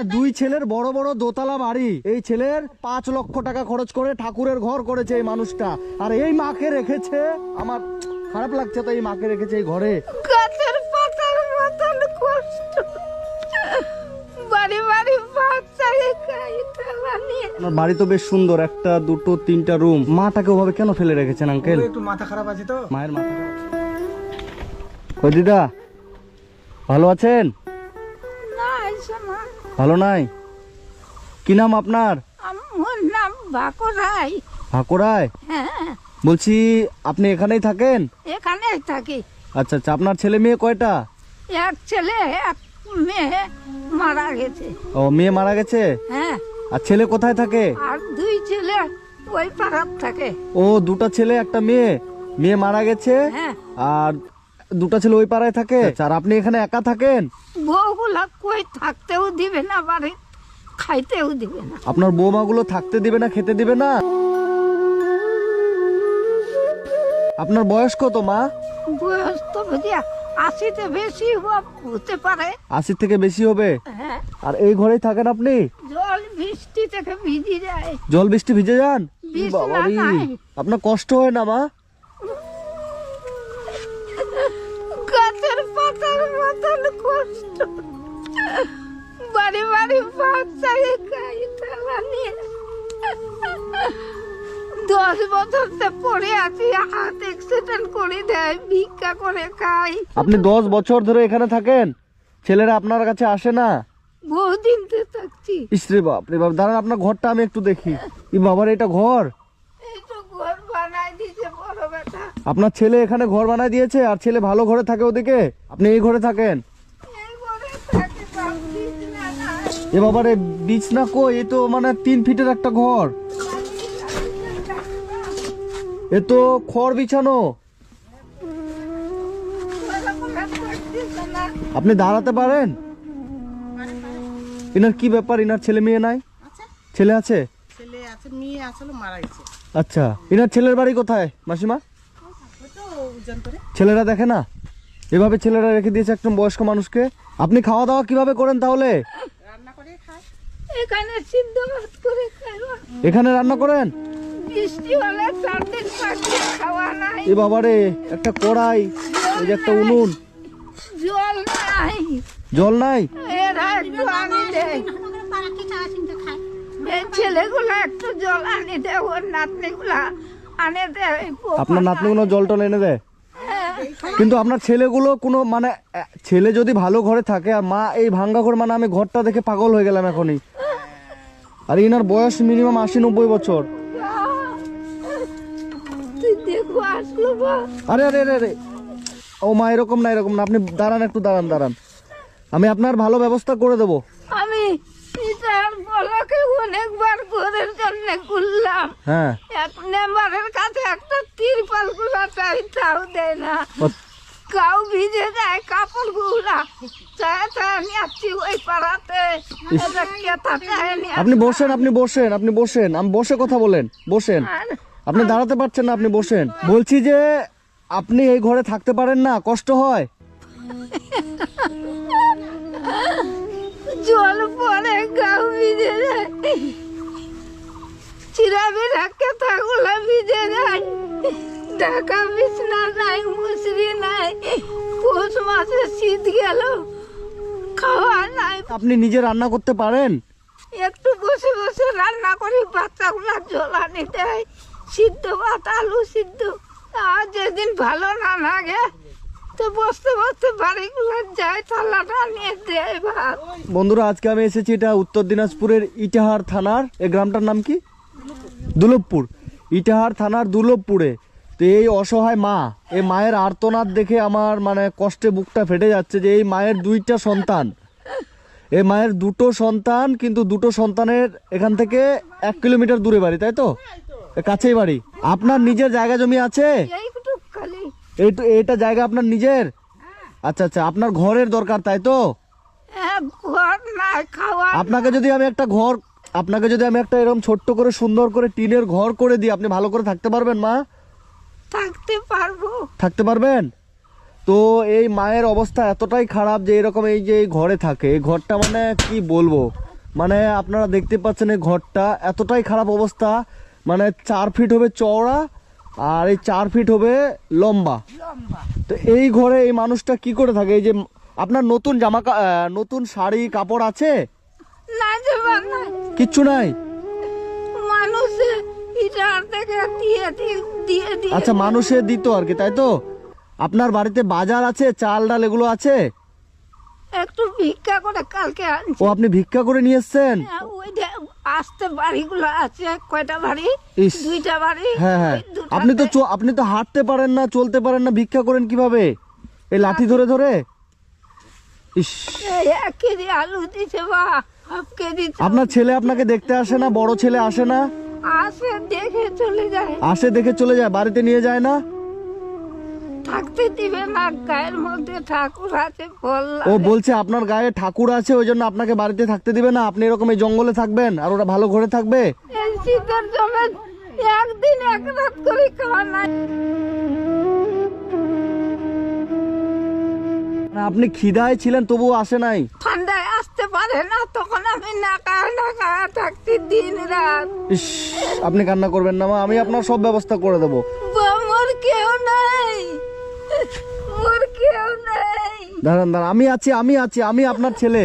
দুই ছেলের বড় বড় দোতলা বাড়ি, এই ছেলের 5 লক্ষ টাকা খরচ করে ঠাকুরের ঘর করেছে এই মানুষটা, আর এই মাকে রেখেছে। আমার খারাপ লাগছে তো, এই মাকে রেখেছে এই ঘরে। গাছের পাতার মতন কষ্ট, বাড়ি বাড়ি বাচ্চাকে খাইতে বানিয়ে। আপনার বাড়ি তো বেশ সুন্দর, একটা দুটো তিনটা রুম। মাটাকে ওভাবে কেন ফেলে রেখেছেন আঙ্কেল? একটু মাথা খারাপ আছে তো। মায়ের মাথা খারাপ। কই দিদা, ভালো আছেন? না এসে না, ভালো নাই? কি নাম আপনার? আমার নাম বাকরাই। ভাকুরায়? হ্যাঁ, বলছি আপনি এখানেই থাকেন? এখানেই থাকি। আচ্ছা আচ্ছা, আপনার ছেলে মেয়ে কয়টা? এক ছেলে এক মেয়ে মারা গেছে। ও, মেয়ে মারা গেছে। হ্যাঁ, আর ছেলে কোথায় থাকে? আর দুই ছেলে ওই পাড়ার থাকে। ও, দুটা ছেলে একটা মেয়ে। মেয়ে মারা গেছে হ্যাঁ, আর দুটা ছেলে ওই পাড়ায় থাকে। আর আপনি এখানে একা থাকেন? বউগুলা কই থাকতেও দিবে না, বাড়ি খাইতেও দিবে না। আপনার বৌমাগুলো থাকতে দিবে না, খেতে দিবে না? আপনার বয়স কত মা? বয়স তো বুঝিয়া 80-তে বেশি হতে পারে। 80 থেকে বেশি হবে। হ্যাঁ, আর এই ঘরেই থাকেন আপনি? জল বৃষ্টি থেকে ভিজে যায়। জল বৃষ্টি ভিজে যান? বিছানা বাবারে, নাই। আপনার কষ্ট হয় না মা? গাছের পাতার মতন কষ্ট, বাড়ি বাড়ি বাচ্চাকে খাইতে বানিয়ে। 10 বছর তো পড়ে আছি, হাত অ্যাক্সিডেন্ট করে দেয়, ভিক্ষা করে খাই। আপনি 10 বছর ধরে এখানে থাকেন, ছেলেরা আপনার কাছে আসে না? বহুদিন তো থাকছি। ইসরে বাপ রে বাপ, দাঁড়ান আপনার ঘরটা আমি একটু দেখি। ই বাবার, এটা ঘর? এই তো ঘর বানাই দিছে বড় বেটা। আপনার ছেলে এখানে ঘর বানায় দিয়েছে, আর ছেলে ভালো ঘরে থাকে ওদিকে, আপনি এই ঘরে থাকেন? এই ঘরে থাকি, বাপ বিছানা নাই। এ বাবারে, বিছনা কই? এ তো মানে 3 ফিটের একটা ঘর, এ তো খড় বিছানো। আপনি দাঁড়াতে পারেন? এনার কি ব্যাপার? এনার ছেলে মেয়ে নাই? ছেলে আছে? ছেলে আছে, মেয়ে আসলে মারা গেছে। আচ্ছা, এনার ছেলের বাড়ি কোথায় মাসিমা? তো ওজন করে ছেলেরা দেখে না? এভাবে ছেলেরা রেখে দিয়েছে একজন বয়স্ক মানুষকে। আপনি খাওয়া দাওয়া কিভাবে করেন তাহলে? রান্না করে খায়। এখানে সিদ্ধ ভাত করে খাইবা। এখানে রান্না করেন? বৃষ্টি হলে 4 দিন 5 দিন খাওয়া নাই। এ বাবারে, একটা কড়াই, এই যে একটা উনুন, জল নাই। জল নাই? এরা একটু আনি দেয়, এই ছেলেগুলা একটু জল আনি দেয়, ওর নাতনিগুলা আনে দেয়। আপনার নাতনিগুলো জল টল এনে দেয়? হ্যাঁ, কিন্তু আপনার ছেলেগুলো কোনো মানে ছেলে যদি ভালো ঘরে থাকে, আর মা এই ভাঙ্গা ঘর, মানে আমি ঘরটা দেখে পাগল হয়ে গেলাম এখনই। আর ইনার বয়স মিনিমাম 80-90 বছর। তুই দেখো আসলো বা। আরে আরে আরে আরে, ও মা, এরকম না, এরকম না, আপনি দাঁড়ান, একটু দাঁড়ান দাঁড়ান, আমি আপনার ভালো ব্যবস্থা করে দেবো। আমি এটার বলাকে অনেকবার ঘরের জন্য করলাম। হ্যাঁ, এক মেম্বারের কাছে একটা তিরপাল গুলা চাই, তাও দেয় না। ও- কাউ ভিজে যায় কাপড় গুলা, চায় চায় নিয়ে আসছি ওই পাড়াতে। এটা কেতা চায় নিয়ে আপনি বসেন, আপনি বসেন, আপনি বসেন, আমি বসে কথা বলেন, বসেন। আর আপনি দাঁড়াতে পারছেন না, আপনি বসেন। বলছি যে আপনি এই ঘরে থাকতে পারেন না? কষ্ট হয়? জল পরে গাও ভিজে যায়, চিরাবিরা কেতা গুলা ভিজে যায়, ঢাকা বিছনা নাই, মুসরি নাই, পৌষ মাসে শীত গেল, খাওয়া নাই। আপনি নিজে রান্না করতে পারেন? একটু বসে বসে রান্না করি, বাচ্চাগুলা জল আনি দেয়, সিদ্ধ ভাত, আলু সিদ্ধ। আর যেদিন ভালো না লাগে তো বসতে বসতে বাড়িগুলো যায়, থালাটা নিয়ে দেয় ভাত। বন্ধুরা, আজকে আমি এসেছি, এটা উত্তর দিনাজপুরের ইটাহার থানার, এই গ্রামটার নাম কি? দুর্লভপুর। ইটাহার থানার দুর্লভপুরে। তো এই অসহায় মা, এই মায়ের আর্তনাদ দেখে আমার মানে কষ্টে বুকটা ফেটে যাচ্ছে, যে এই মায়ের 2টা সন্তান, এই মায়ের 2টো সন্তান, কিন্তু 2টো সন্তানের এখান থেকে 1 কিলোমিটার দূরে বাড়ি, তাই তো? কাছেই বাড়ি। আপনার নিজের জায়গা জমি আছে? এইটুকু খালি। এটা জায়গা আপনার নিজের? আচ্ছা আচ্ছা, আপনার ঘরের দরকার, তাই তো? ঘর নাই, খাওয়া। আপনাকে যদি আমি একটা এরকম ছোট্ট করে সুন্দর করে টিনের ঘর করে দিই, আপনি ভালো করে থাকতে পারবেন মা? থাকতে পারবো। থাকতে পারবেন? তো এই মায়ের অবস্থা এতটাই খারাপ যে এরকম এই যে এই ঘরে থাকে, এই ঘরটা মানে কি বলবো, মানে আপনারা দেখতে পাচ্ছেন এই ঘরটা এতটাই খারাপ অবস্থা, মানে 4 ফিট হবে চওড়া আর এই 4 ফিট হবে লম্বা। লম্বা। তো এই ঘরে এই মানুষটা কি করে থাকে? এই যে আপনার নতুন নতুন শাড়ি কাপড় আছে? না যে নাই, কিচ্ছু নাই। মানুষে ইটার থেকে দিয়ে দিয়ে আচ্ছা, মানুষে দিত আর কি, তাই তো? আপনার বাড়িতে বাজার আছে, চাল ডাল এগুলো আছে? একটু ভিক্ষা করে কালকে আনছি। ও, আপনি ভিক্ষা করে নিয়ে এসছেন? হ্যাঁ, ওই যে আসতে বাড়িগুলো আছে, কয়টা বাড়ি? ইস। 2টা বাড়ি। হ্যাঁ হ্যাঁ, ওই দুটাতে- আপনি তো হাঁটতে পারেন না, চলতে পারেন না, ভিক্ষা করেন কিভাবে? এই লাঠি ধরে ধরে? ইস। এই 1 কেজি আলু দিছে বা হাফ কেজি চাল। আপনার ছেলে আপনাকে দেখতে আসে না? বড় ছেলে আসে না? আসে দেখে চলে যায়, আসে, দেখে চলে যায়, বাড়িতে নিয়ে যায় না? থাকতে দিবে না, গায়ের মধ্যে ঠাকুর আছে, ফল ও লাগে। বলছে আপনার গায়ে ঠাকুর আছে, ওই জন্য আপনাকে বাড়িতে থাকতে দিবে না। আপনি এরকম এই জঙ্গলে থাকবেন আর ওরা ভালো ঘরে থাকবে? এই শীতের জমে একদিন এক রাত করে খাওয়া নাই। না, আপনি খিদায় ছিলেন তবুও আসে নাই? ঠান্ডায় আসতে পারে না, তখন আমি না খাওয়া থাকছি দিন রাত। ইস, আপনি কান্না করবেন না মা, আমি আপনার সব ব্যবস্থা করে দেবো। মোর কেউ নাই, মোর কেউ নাই। দাঁড়ান দাঁড়ান, আমি আছি, আমি আপনার ছেলে,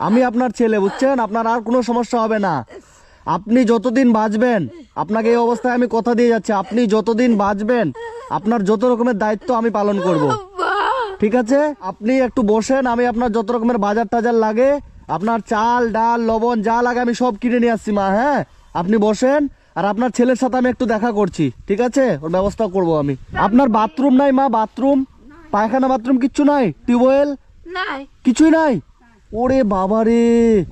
আমি আপনার ছেলে, বুঝছেন? আপনার আর কোনো সমস্যা হবে না। আপনি যতদিন বাঁচবেন, আপনাকে এই অবস্থায় আমি কথা দিয়ে যাচ্ছি, আপনি যতদিন বাঁচবেন আপনার যত রকমের দায়িত্ব আমি পালন করব। ঠিক আছে? আপনি একটু বসেন, আমি আপনার যত রকমের বাজার টাজার লাগে, আপনার চাল ডাল লবণ যা লাগে আমি সব কিনে নিয়ে আসছি মা। হ্যাঁ, আপনি বসেন, আর আপনার ছেলের সাথে আমি একটু দেখা করছি, ঠিক আছে? ওর ব্যবস্থা করব আমি। আপনার বাথরুম নাই মা? বাথরুম, পায়খানা বাথরুম কিচ্ছু নাই? টিউবওয়েল নাই। কিছুই নাই? ওরে বাবা রে,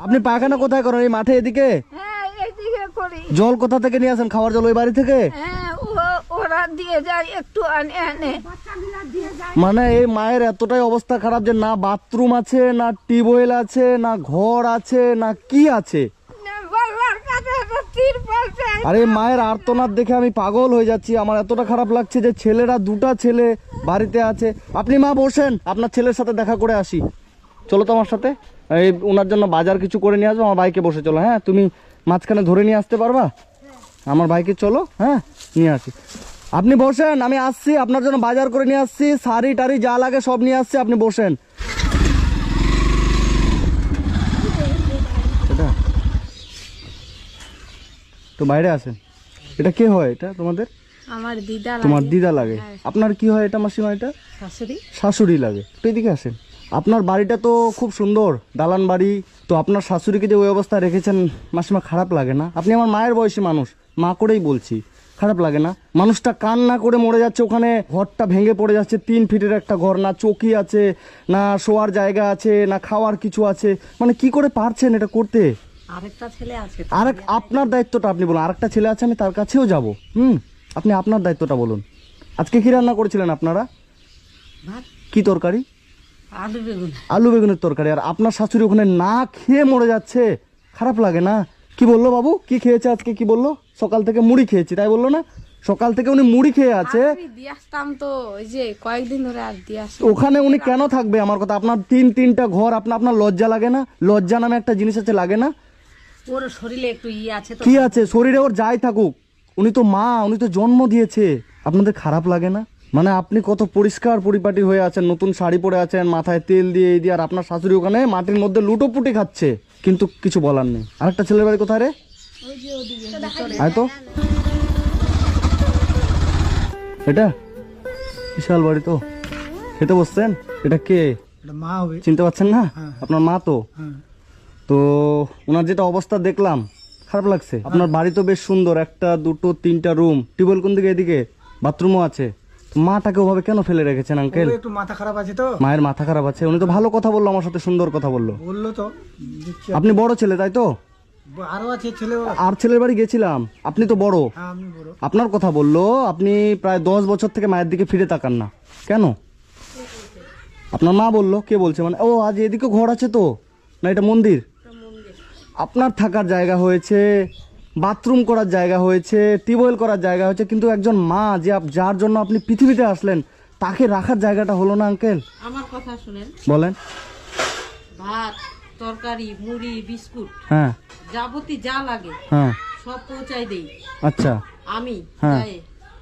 আপনি পায়খানা কোথায় করেন? এই মাঠে এদিকে? হ্যাঁ, এইদিকে করি। জল কোথা থেকে নিয়ে আসেন? খাওয়ার জল ওই বাড়ি থেকে? হ্যাঁ, ওরা দিয়ে যায় একটু আনে আনে। মানে এই মায়ের এতটাই অবস্থা খারাপ যে না বাথরুম আছে, না টিউবওয়েল আছে, না ঘর আছে, না কি আছে। বাংলার কাছে একটা তিরপল চাই। আরে মায়ের আর্তনাদ দেখে আমি পাগল হয়ে যাচ্ছি। আমার এতটা খারাপ লাগছে যে ছেলেরা, 2টা ছেলে বাড়িতে আছে। আপনি মা বসেন, আপনার ছেলের সাথে দেখা করে আসি। চলো তো আমার সাথে, এই ওনার জন্য বাজার কিছু করে নিয়ে আসবো। আমার বাইকে বসে চলো। হ্যাঁ, তুমি মাঝখানে ধরে নিয়ে আসতে পারবা? আমার বাইকে চলো, হ্যাঁ নিয়ে আসি। আপনি বসেন, আমি আসছি, আপনার জন্য বাজার করে নিয়ে আসছি, শাড়ি টাড়ি যা লাগে সব নিয়ে আসছি, আপনি বসেন। এটা তো বাইরে আসেন। এটা কে হয়? এটা তোমাদের? আমার দিদা তোমার দিদা লাগে। আপনার কি হয় এটা মাসিমা? এটা শাশুড়ি। শাশুড়ি লাগে। তো এদিকে আসেন। আপনার বাড়িটা তো খুব সুন্দর, দালান বাড়ি। তো আপনার শাশুড়িকে যে ওই অবস্থা রেখেছেন মাসিমা, খারাপ লাগে না? আপনি আমার মায়ের বয়সী মানুষ, মা করেই বলছি, খারাপ লাগে না? মানুষটা কান্না করে মরে যাচ্ছে ওখানে, ঘরটা ভেঙে পড়ে যাচ্ছে। 3 ফিটের একটা ঘর, না চৌকি আছে, না শোয়ার জায়গা আছে, না খাওয়ার কিছু আছে। মানে কি করে পারছেন এটা করতে? আরেকটা ছেলে আছে। আপনার দায়িত্বটা আপনি বলুন। আরেকটা ছেলে আছে, আমি তার কাছেও যাব। আপনি আপনার দায়িত্বটা বলুন। আজকে কি রান্না করেছিলেন আপনারা? ভাত, কি তরকারি? আলু বেগুন। আলু বেগুনের তরকারি। আর আপনার শাশুড়ি ওখানে না খেয়ে মরে যাচ্ছে, খারাপ লাগে না? কি বললো বাবু, কি খেয়েছে আজকে? কি বললো? সকাল থেকে মুড়ি খেয়েছি, তাই বললো না? সকাল থেকে উনি মুড়ি খেয়ে আছে। আমি দিয়ে আসতাম তো, ওই যে কয়েকদিন ধরে আর দিয়ে আসি। ওখানে উনি কেন থাকবে? আমার কথা, আপনার 3-3টা ঘর, আপনার লজ্জা লাগে না? লজ্জা নামে একটা জিনিস আছে, লাগে না? ওর শরীরে একটু আছে তো। কি আছে শরীরে? ওর যাই থাকুক, উনি তো মা, উনি তো জন্ম দিয়েছে। আপনাদের খারাপ লাগে না? মানে আপনি কত পরিষ্কার পরিপাটি হয়ে আছেন, নতুন শাড়ি পরে আছেন, মাথায় তেল দিয়ে এই দিয়ে, আর আপনার শাশুড়ি ওখানে মাটির মধ্যে লুটোপুটি খাচ্ছে, কিন্তু কিছু বলার নেই। আরেকটা ছেলের বাড়ি কোথায় রে? আয় তো। এটা বিশাল বাড়ি তো। খেতে বসছেন? এটা কে? মা হবে। চিনতে পারছেন না? আপনার মা তো। তো ওনার যেটা অবস্থা দেখলাম, খারাপ লাগছে। আপনার বাড়ি তো বেশ সুন্দর, 1, 2, 3টা রুম, টিউবওয়েল কোন দিকে? এদিকে বাথরুমও আছে। তো মাটাকে ওভাবে কেন ফেলে রেখেছেন আঙ্কেল? একটু মাথা খারাপ আছে তো। মায়ের মাথা খারাপ আছে? উনি তো ভালো কথা বললো, আমার সাথে সুন্দর কথা বললো। বললো তো। আপনি বড় ছেলে তাই তো? আরো আছে ছেলে। আর ছেলের বাড়ি গেছিলাম, আপনি তো বড়। হ্যাঁ, আমি বড়। আপনার কথা বললো, আপনি প্রায় 10 বছর থেকে মায়ের দিকে ফিরে তাকান না কেন? আপনার মা বললো। কে বলছে? মানে ও আজ এদিকে ঘর আছে তো, না এটা মন্দির? আপনার থাকার জায়গা হয়েছে, বাথরুম করার জায়গা হয়েছে, টিউবওয়েল করার জায়গা হয়েছে, কিন্তু একজন মা যে যার জন্য আপনি পৃথিবীতে আসলেন, তাকে রাখার জায়গাটা হলো না আঙ্কেল? আমার কথা শুনেন। বলেন। ভাত, তরকারি, মুড়ি, বিস্কুট, হ্যাঁ যাবতীয় যা লাগে হ্যাঁ সব পৌঁছাই দেই আচ্ছা আমি। হ্যাঁ। যাই,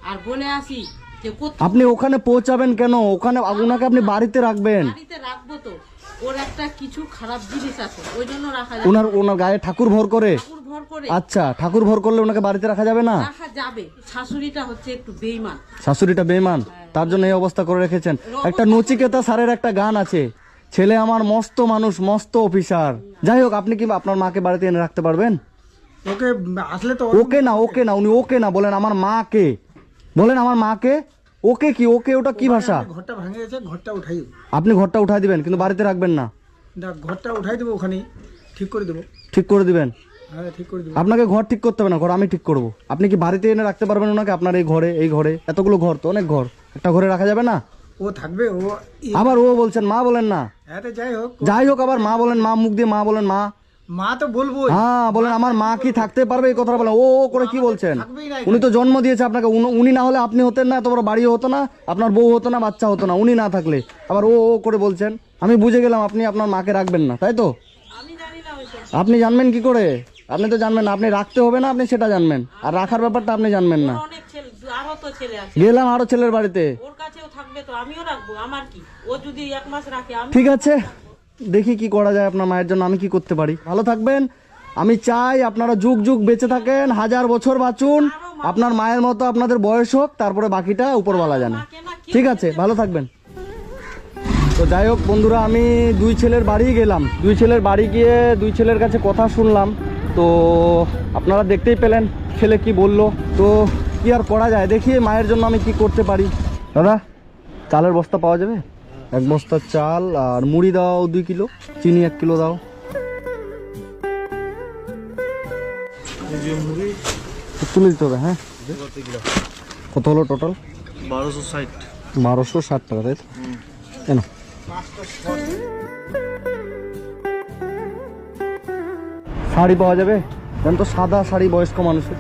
আর বলে আসি যে আপনি ওখানে পৌঁছাবেন কেন? ওখানে ওনাকে আপনি বাড়িতে রাখবেন। বাড়িতে রাখবো তো, ওর একটা কিছু খারাপ জিনিস আছে, ওই জন্য রাখা যায়। ওনার গায়ে ঠাকুর ভর করে? ঠাকুর ভর করে আচ্ছা, ঠাকুর ভর করলে ওনাকে বাড়িতে রাখা যাবে না? রাখা যাবে। শাশুড়িটা হচ্ছে একটু বেইমান। শাশুড়িটা বেঈমান, তার জন্য এই অবস্থা করে রেখেছেন। একটা নচিকেতা স্যারের একটা গান আছে, ছেলে আমার মস্ত মানুষ মস্ত অফিসার। যাই হোক, আপনি কি আপনার মাকে বাড়িতে এনে রাখতে পারবেন? ওকে আসলে তো ওকে না, ওকে না, উনি ওকে না বলেন, আমার মাকে বলেন, আমার মাকে। ওকে কি? ওকে ওটা কি ভাষা? ঘরটা ভাঙে গেছে, ঘরটা উঠাই দেবো। আপনি ঘরটা উঠাই দিবেন কিন্তু বাড়িতে রাখবেন না? ঘরটা উঠাই দেবো, ওখানে ঠিক করে দেবো। ঠিক করে দিবেন? হ্যাঁ ঠিক করে দেবো। আপনাকে ঘর ঠিক করতে হবে না, ঘর আমি ঠিক করব। আপনি কি বাড়িতে এনে রাখতে পারবেন ওনাকে? আপনার এই ঘরে এতগুলো ঘর তো অনেক ঘর, একটা ঘরে রাখা যাবে না? ও থাকবে, ও আবার ও বলছেন মা বলেন না? হ্যাঁ তো যাই হোক, যাই হোক, আবার মা বলেন, মা মুখ দিয়ে মা বলেন, মা। মা তো বলবো। হ্যাঁ বলেন, আমার মা কি থাকতে পারবে? এই কথাটা বলেন। ও করে কি বলছেন? থাকবেই না। উনি তো জন্ম দিয়েছে আপনাকে, উনি না হলে আপনি হতেন না, এত বড় বাড়িও হতো না, আপনার বউ হতো না, বাচ্চা হতো না, উনি না থাকলে। আবার ও করে বলছেন। আমি বুঝে গেলাম আপনি আপনার মাকে রাখবেন না, তাই তো? আমি জানি না ওইসব। আপনি জানবেন কি করে? আপনি তো জানবেন না, আপনি রাখতে হবে না, আপনি সেটা জানবেন, আর রাখার ব্যাপারটা আপনি জানবেন না। অনেক ছেলে, আরো তো ছেলে আছে, গেলাম আরো ছেলের বাড়িতে। ওর কাছেও থাকবে তো আমিও রাখবো। আমার কি, ও যদি 1 মাস রাখে আমি। ঠিক আছে, দেখি কি করা যায় আপনার মায়ের জন্য, আমি কি করতে পারি। ভালো থাকবেন। আমি চাই আপনারা যুগ যুগ বেঁচে থাকেন, 1000 বছর বাঁচুন, আপনার মায়ের মতো আপনাদের বয়স হোক, তারপরে বাকিটা উপরওয়ালা জানে। ঠিক আছে, ভালো থাকবেন। তো যাই হোক বন্ধুরা, আমি 2 ছেলের বাড়ি গেলাম। 2 ছেলের বাড়ি গিয়ে 2 ছেলের কাছে কথা শুনলাম। তো আপনারা দেখতেই পেলেন ছেলে কি বললো। তো কি আর করা যায়, দেখি মায়ের জন্য আমি কি করতে পারি। দাদা, চালের বস্তা পাওয়া যাবে? 1 বস্তা চাল, আর মুড়ি দাও 2 কিলো, চিনি 1 কিলো দাও। তুলে দিতে হবে। হ্যাঁ, কত হলো টোটাল? 1260 টাকা, তাই তো? কেন শাড়ি পাওয়া যাবে? জান তো, সাদা শাড়ি বয়স্ক মানুষের।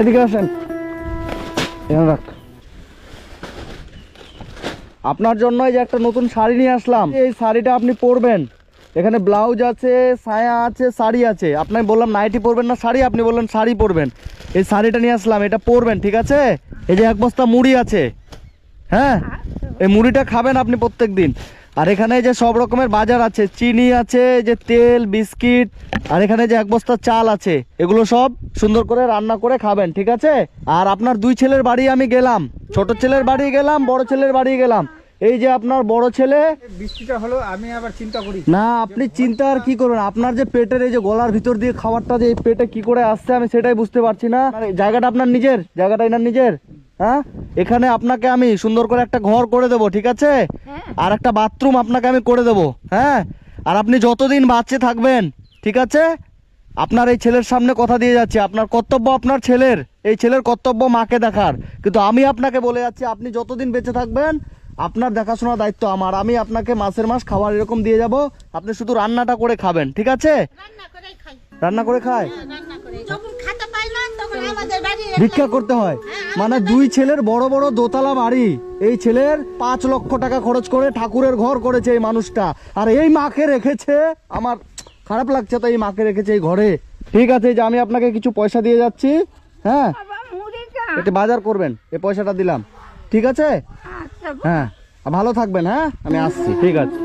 এদিকে আসেন, এখানে রাখ। আপনার জন্য এই যে একটা নতুন শাড়ি নিয়ে আসলাম, এই শাড়িটা আপনি পরবেন। এখানে ব্লাউজ আছে, সায়া আছে, শাড়ি আছে। আপনাকে বললাম নাইটি পরবেন না শাড়ি, আপনি বললেন শাড়ি পরবেন। এই শাড়িটা নিয়ে আসলাম, এটা পরবেন, ঠিক আছে? এই যে 1 বস্তা মুড়ি আছে, হ্যাঁ, এই মুড়িটা খাবেন আপনি প্রত্যেক দিন। আর এখানে যে সব রকমের বাজার আছে, চিনি আছে, যে তেল, বিস্কিট, আর এখানে যে 1 বস্তা চাল আছে, এগুলো সব সুন্দর করে রান্না করে খাবেন, ঠিক আছে? আর আপনার 2 ছেলের বাড়ি আমি গেলাম, ছোট ছেলের বাড়ি গেলাম, বড় ছেলের বাড়ি গেলাম। এই যে আপনার বড় ছেলে, বৃষ্টিটা হলো, আমি আবার চিন্তা করি না আপনি চিন্তা আর কি করবেন, আপনার যে পেটের এই যে গলার ভিতর দিয়ে খাবারটা যে এই পেটে কি করে আসছে আমি সেটাই বুঝতে পারছি না। জায়গাটা আপনার নিজের, জায়গাটা এনার নিজের। হ্যাঁ, এখানে আপনাকে আমি সুন্দর করে একটা ঘর করে দেবো, ঠিক আছে? আর একটা বাথরুম আপনাকে আমি করে দেবো, হ্যাঁ? আর আপনি যতদিন বাচ্চা থাকবেন, ঠিক আছে? আপনার এই ছেলের সামনে কথা দিয়ে যাচ্ছি, আপনার কর্তব্য আপনার ছেলের, এই ছেলের কর্তব্য মাকে দেখার। কিন্তু আমি আপনাকে বলে যাচ্ছি, আপনি যতদিন বেঁচে থাকবেন আপনার দেখাশোনার দায়িত্ব আমার। আমি আপনাকে মাসের মাস খাবার এরকম দিয়ে যাব, আপনি শুধু রান্নাটা করে খাবেন, ঠিক আছে? রান্না করে খায়, ভিক্ষা করতে হয়। মানে 2 ছেলের বড় বড় দোতলা বাড়ি, এই ছেলের 5 লক্ষ টাকা খরচ করে ঠাকুরের ঘর করেছে এই মানুষটা, আর এই মাকে রেখেছে। আমার খারাপ লাগছে তো, এই মাকে রেখেছে এই ঘরে। ঠিক আছে, যে আমি আপনাকে কিছু পয়সা দিয়ে যাচ্ছি, হ্যাঁ, একটু বাজার করবেন, এই পয়সাটা দিলাম, ঠিক আছে? আচ্ছা, হ্যাঁ, ভালো থাকবেন, হ্যাঁ, আমি আসছি, ঠিক আছে।